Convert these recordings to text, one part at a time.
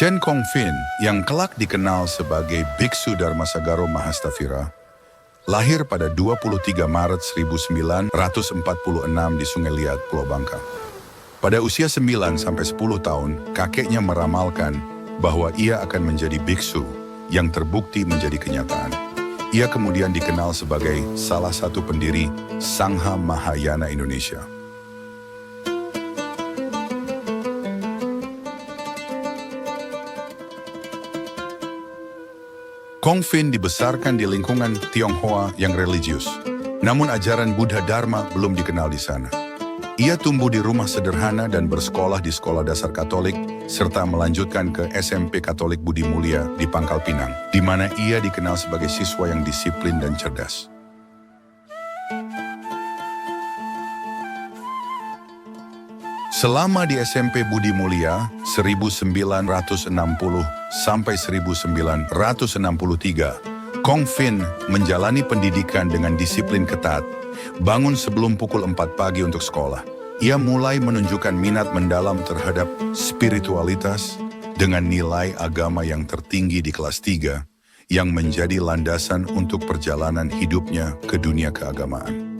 Chen Kongfin, yang kelak dikenal sebagai Biksu Dharmasagaro Mahasthavira, lahir pada 23 Maret 1946 di Sungai Liat, Pulau Bangka. Pada usia 9-10 tahun, kakeknya meramalkan bahwa ia akan menjadi biksu yang terbukti menjadi kenyataan. Ia kemudian dikenal sebagai salah satu pendiri Sangha Mahayana Indonesia. Kongfin dibesarkan di lingkungan Tionghoa yang religius, namun ajaran Buddha Dharma belum dikenal di sana. Ia tumbuh di rumah sederhana dan bersekolah di sekolah dasar Katolik, serta melanjutkan ke SMP Katolik Budi Mulia di Pangkal Pinang, di mana ia dikenal sebagai siswa yang disiplin dan cerdas. Selama di SMP Budi Mulia 1960 sampai 1963, Kongfin menjalani pendidikan dengan disiplin ketat, bangun sebelum pukul 4 pagi untuk sekolah. Ia mulai menunjukkan minat mendalam terhadap spiritualitas dengan nilai agama yang tertinggi di kelas 3, yang menjadi landasan untuk perjalanan hidupnya ke dunia keagamaan.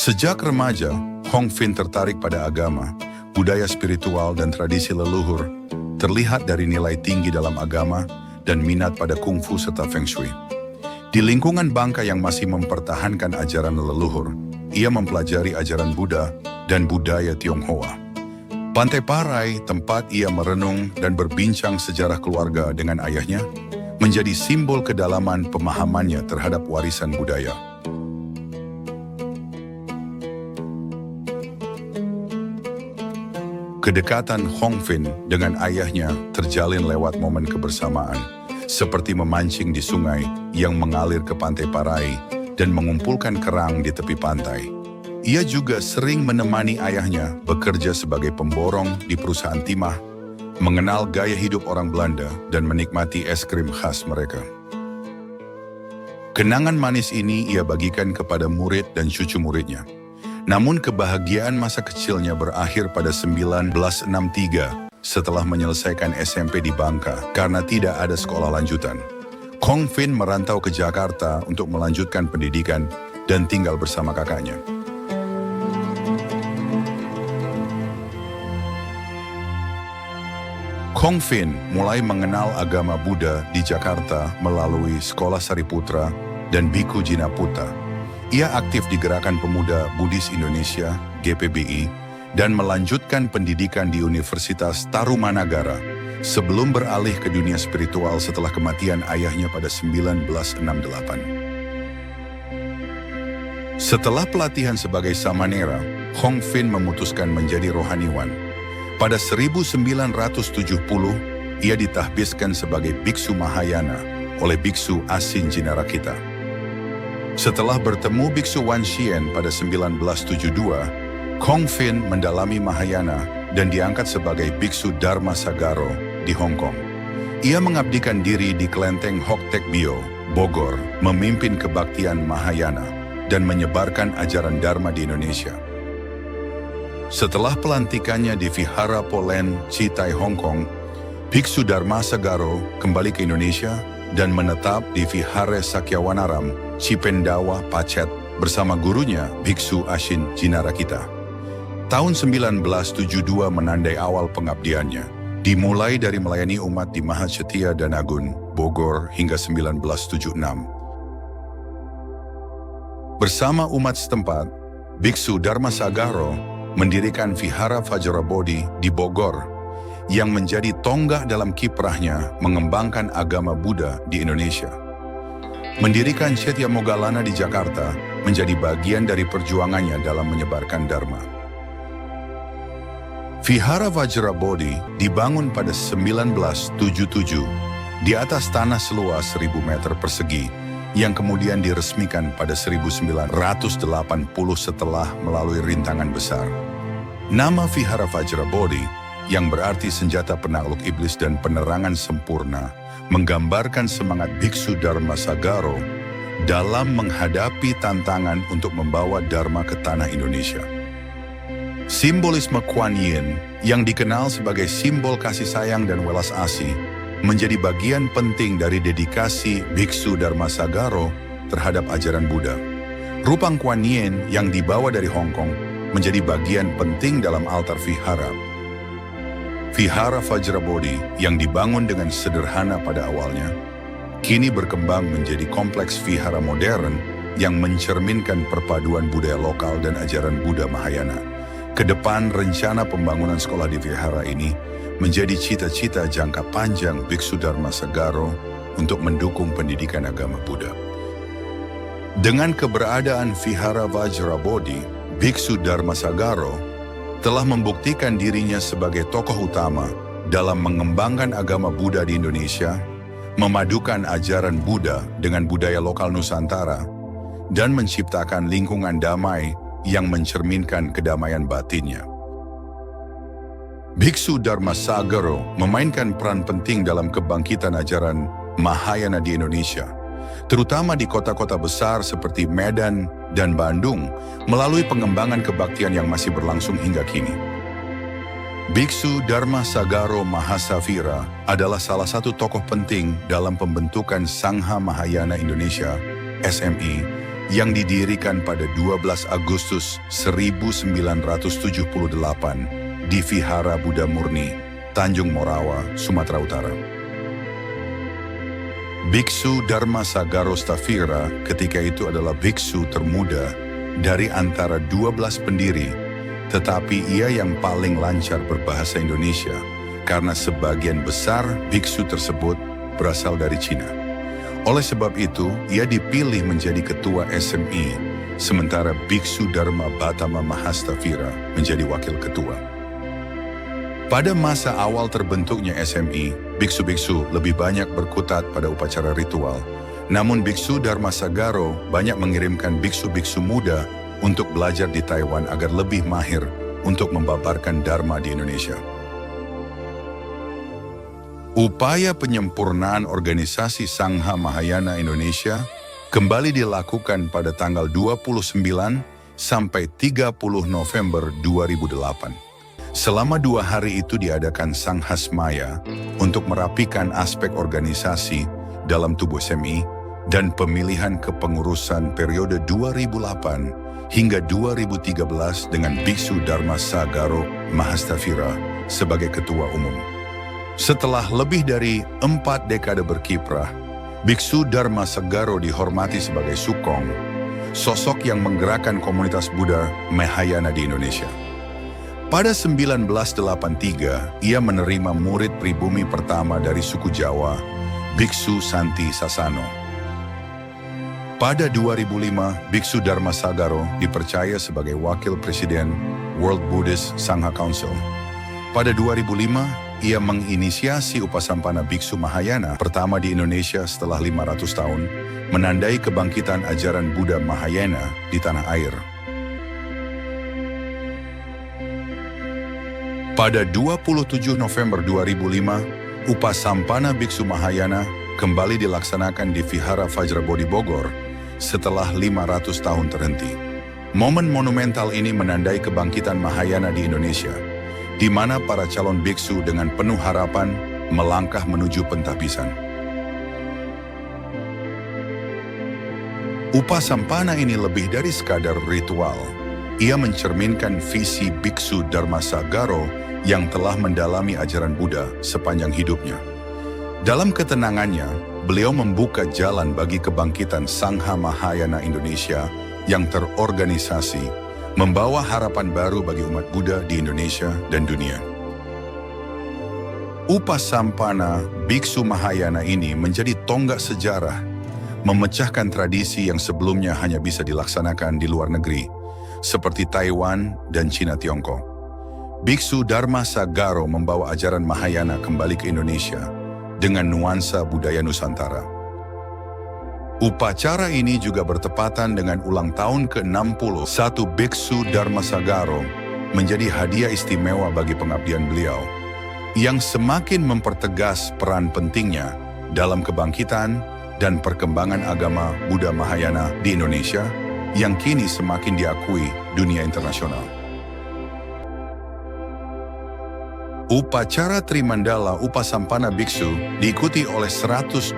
Sejak remaja, Kongfin tertarik pada agama, budaya spiritual dan tradisi leluhur, terlihat dari nilai tinggi dalam agama dan minat pada kungfu serta feng shui. Di lingkungan Bangka yang masih mempertahankan ajaran leluhur, ia mempelajari ajaran Buddha dan budaya Tionghoa. Pantai Parai, tempat ia merenung dan berbincang sejarah keluarga dengan ayahnya, menjadi simbol kedalaman pemahamannya terhadap warisan budaya. Kedekatan Kongfin dengan ayahnya terjalin lewat momen kebersamaan, seperti memancing di sungai yang mengalir ke Pantai Parai dan mengumpulkan kerang di tepi pantai. Ia juga sering menemani ayahnya bekerja sebagai pemborong di perusahaan timah, mengenal gaya hidup orang Belanda dan menikmati es krim khas mereka. Kenangan manis ini ia bagikan kepada murid dan cucu muridnya. Namun kebahagiaan masa kecilnya berakhir pada 1963 setelah menyelesaikan SMP di Bangka karena tidak ada sekolah lanjutan. Kongfin merantau ke Jakarta untuk melanjutkan pendidikan dan tinggal bersama kakaknya. Kongfin mulai mengenal agama Buddha di Jakarta melalui Sekolah Sariputra dan Bhikkhu Jinaputa. Ia aktif di Gerakan Pemuda Buddhis Indonesia, GPBI, dan melanjutkan pendidikan di Universitas Tarumanagara sebelum beralih ke dunia spiritual setelah kematian ayahnya pada 1968. Setelah pelatihan sebagai samanera, Kongfin memutuskan menjadi rohaniwan. Pada 1970, ia ditahbiskan sebagai biksu Mahayana oleh biksu Asin Jinarakita. Setelah bertemu biksu Wan Xian pada 1972, Kongfin mendalami Mahayana dan diangkat sebagai biksu Dharmasagaro di Hong Kong. Ia mengabdikan diri di kelenteng Hok Tek Bio, Bogor, memimpin kebaktian Mahayana dan menyebarkan ajaran Dharma di Indonesia. Setelah pelantikannya di Vihara Polen, Citai, Hong Kong, biksu Dharmasagaro kembali ke Indonesia dan menetap di Vihara Sakyawanaram, Cipendawa, Pacet, bersama gurunya Biksu Asin Jinarakita. Tahun 1972 menandai awal pengabdiannya, dimulai dari melayani umat di Mahasetia Danagun, Bogor hingga 1976. Bersama umat setempat, Biksu Dharmasagaro mendirikan Vihara Vajrabodhi di Bogor, yang menjadi tonggak dalam kiprahnya mengembangkan agama Buddha di Indonesia. Mendirikan Cetyamogalana di Jakarta menjadi bagian dari perjuangannya dalam menyebarkan Dharma. Vihara Vajrabodhi dibangun pada 1977 di atas tanah seluas 1.000 meter persegi yang kemudian diresmikan pada 1980 setelah melalui rintangan besar. Nama Vihara Vajrabodhi yang berarti senjata penakluk iblis dan penerangan sempurna, menggambarkan semangat Biksu Dharmasagaro dalam menghadapi tantangan untuk membawa Dharma ke tanah Indonesia. Simbolisme Kuan Yin yang dikenal sebagai simbol kasih sayang dan welas asih menjadi bagian penting dari dedikasi Biksu Dharmasagaro terhadap ajaran Buddha. Rupang Kuan Yin yang dibawa dari Hong Kong menjadi bagian penting dalam altar vihara. Vihara Vajrabodhi yang dibangun dengan sederhana pada awalnya, kini berkembang menjadi kompleks vihara modern yang mencerminkan perpaduan budaya lokal dan ajaran Buddha Mahayana. Kedepan rencana pembangunan sekolah di vihara ini menjadi cita-cita jangka panjang Biksu Dharmasagaro untuk mendukung pendidikan agama Buddha. Dengan keberadaan vihara Vajrabodhi, Biksu Dharmasagaro telah membuktikan dirinya sebagai tokoh utama dalam mengembangkan agama Buddha di Indonesia, memadukan ajaran Buddha dengan budaya lokal Nusantara, dan menciptakan lingkungan damai yang mencerminkan kedamaian batinnya. Biksu Dharmasagaro memainkan peran penting dalam kebangkitan ajaran Mahayana di Indonesia, terutama di kota-kota besar seperti Medan dan Bandung, melalui pengembangan kebaktian yang masih berlangsung hingga kini. Biksu Dharmasagaro Mahasavira adalah salah satu tokoh penting dalam pembentukan Sangha Mahayana Indonesia, SMI, yang didirikan pada 12 Agustus 1978 di Vihara Buddha Murni, Tanjung Morawa, Sumatera Utara. Biksu Dharmasagaro Stavira ketika itu adalah biksu termuda dari antara 12 pendiri, tetapi ia yang paling lancar berbahasa Indonesia karena sebagian besar biksu tersebut berasal dari Cina. Oleh sebab itu, ia dipilih menjadi ketua SMI, sementara Biksu Dharma Bhatama Mahastavira menjadi wakil ketua. Pada masa awal terbentuknya SMI, biksu-biksu lebih banyak berkutat pada upacara ritual. Namun Biksu Dharmasagaro banyak mengirimkan biksu-biksu muda untuk belajar di Taiwan agar lebih mahir untuk membabarkan Dharma di Indonesia. Upaya penyempurnaan organisasi Sangha Mahayana Indonesia kembali dilakukan pada tanggal 29 sampai 30 November 2008. Selama 2 hari itu diadakan Sanghasmaya untuk merapikan aspek organisasi dalam tubuh SMI dan pemilihan kepengurusan periode 2008 hingga 2013 dengan Biksu Dharmasagaro Mahastavira sebagai ketua umum. Setelah lebih dari 4 dekade berkiprah, Biksu Dharmasagaro dihormati sebagai Sukong, sosok yang menggerakkan komunitas Buddha Mahayana di Indonesia. Pada 1983, ia menerima murid pribumi pertama dari suku Jawa, Biksu Santi Sasano. Pada 2005, Biksu Dharmasagaro dipercaya sebagai wakil presiden World Buddhist Sangha Council. Pada 2005, ia menginisiasi Upasampanna Biksu Mahayana pertama di Indonesia setelah 500 tahun, menandai kebangkitan ajaran Buddha Mahayana di tanah air. Pada 27 November 2005, Upasampanna Biksu Mahayana kembali dilaksanakan di Vihara Vajrabodhi Bogor setelah 500 tahun terhenti. Momen monumental ini menandai kebangkitan Mahayana di Indonesia, di mana para calon biksu dengan penuh harapan melangkah menuju pentahbisan. Upasampanna ini lebih dari sekadar ritual. Ia mencerminkan visi Biksu Dharmasagaro yang telah mendalami ajaran Buddha sepanjang hidupnya. Dalam ketenangannya, beliau membuka jalan bagi kebangkitan Sangha Mahayana Indonesia yang terorganisasi, membawa harapan baru bagi umat Buddha di Indonesia dan dunia. Upasampanna Biksu Mahayana ini menjadi tonggak sejarah, memecahkan tradisi yang sebelumnya hanya bisa dilaksanakan di luar negeri, seperti Taiwan dan Cina Tiongkok. Biksu Dharmasagaro membawa ajaran Mahayana kembali ke Indonesia dengan nuansa budaya Nusantara. Upacara ini juga bertepatan dengan ulang tahun ke-61 Biksu Dharmasagaro, menjadi hadiah istimewa bagi pengabdian beliau, yang semakin mempertegas peran pentingnya dalam kebangkitan dan perkembangan agama Buddha Mahayana di Indonesia, yang kini semakin diakui dunia internasional. Upacara Trimandala Upasamphana Biksu diikuti oleh 120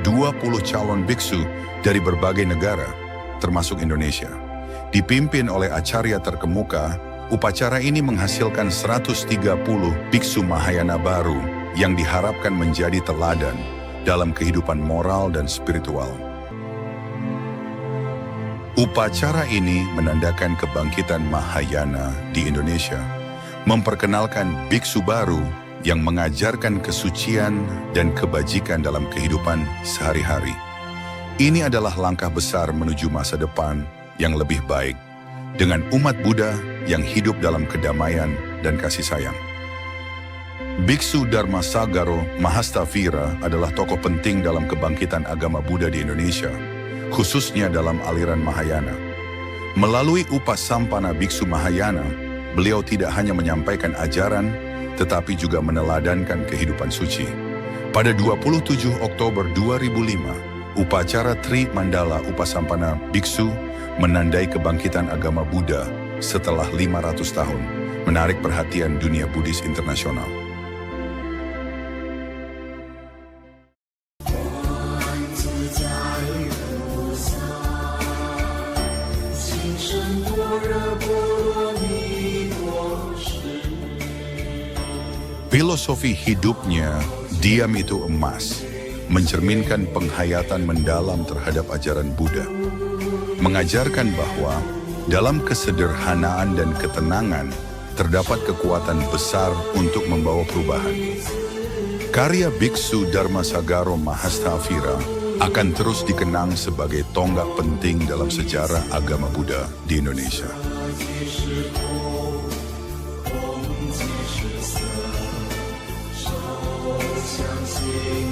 calon biksu dari berbagai negara, termasuk Indonesia. Dipimpin oleh acarya terkemuka, upacara ini menghasilkan 130 biksu Mahayana baru yang diharapkan menjadi teladan dalam kehidupan moral dan spiritual. Upacara ini menandakan kebangkitan Mahayana di Indonesia, memperkenalkan biksu baru yang mengajarkan kesucian dan kebajikan dalam kehidupan sehari-hari. Ini adalah langkah besar menuju masa depan yang lebih baik, dengan umat Buddha yang hidup dalam kedamaian dan kasih sayang. Biksu Dharmasagaro Mahasthavira adalah tokoh penting dalam kebangkitan agama Buddha di Indonesia, khususnya dalam aliran Mahayana. Melalui Upasamphana Biksu Mahayana, beliau tidak hanya menyampaikan ajaran, tetapi juga meneladankan kehidupan suci. Pada 27 Oktober 2005, upacara Trimandala Upasamphana Biksu menandai kebangkitan agama Buddha setelah 500 tahun, menarik perhatian dunia Buddhis internasional. Filosofi hidupnya, diam itu emas, mencerminkan penghayatan mendalam terhadap ajaran Buddha. Mengajarkan bahwa dalam kesederhanaan dan ketenangan terdapat kekuatan besar untuk membawa perubahan. Karya Biksu Dharmasagaro Mahasthavira akan terus dikenang sebagai tonggak penting dalam sejarah agama Buddha di Indonesia.相信